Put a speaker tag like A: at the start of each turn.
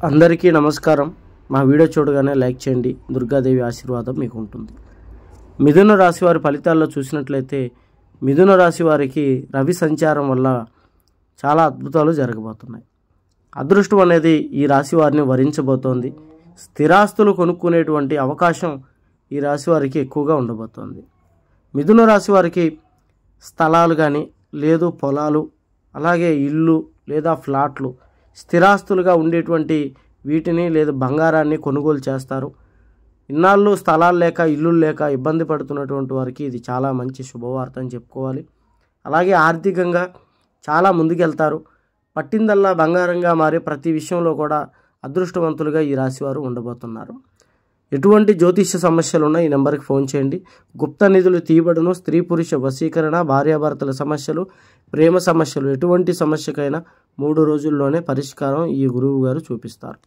A: అందరికీ నమస్కారం। మా వీడియో చూడగానే లైక్ చేయండి। దుర్గాదేవి ఆశీర్వాదం మీకు ఉంటుంది। మిథున రాశి వారి ఫలితాల్లో చూసినట్లయితే మిథున రాశి వారికి రవి సంచారం వల్ల చాలా అద్భుతాలు జరగబోతున్నాయి। అదృష్టం అనేది ఈ రాశి వారిని వరించబోతోంది। స్థిరాస్తులు కొనుక్కునేటువంటి అవకాశం ఈ రాశి వారికి ఎక్కువగా ఉండబోతోంది। మిథున రాశి వారికి స్థలాలు కానీ లేదు పొలాలు అలాగే ఇల్లు లేదా ఫ్లాట్లు స్థిరాస్తులుగా ఉండేటువంటి వీటిని లేదా బంగారాన్ని కొనుగోలు చేస్తారు। ఇన్నాళ్ళు స్థలాలు లేక ఇల్లు లేక ఇబ్బంది పడుతున్నటువంటి వారికి ఇది చాలా మంచి శుభవార్త అని చెప్పుకోవాలి। అలాగే ఆర్థికంగా చాలా ముందుకెళ్తారు। పట్టిందల్లా బంగారంగా మారే ప్రతి విషయంలో కూడా అదృష్టవంతులుగా ఈ రాశివారు ఉండబోతున్నారు। ఎటువంటి జ్యోతిష్య సమస్యలు ఉన్నా ఈ నెంబర్కి ఫోన్ చేయండి। గుప్త నిధులు తీయబడును, స్త్రీ పురుష వశీకరణ, భార్యాభర్తల సమస్యలు, ప్రేమ సమస్యలు ఎటువంటి సమస్యకైనా 3 రోజుల్లోనే పరిష్కారం ఈ గురువు గారు చూపిస్తారు।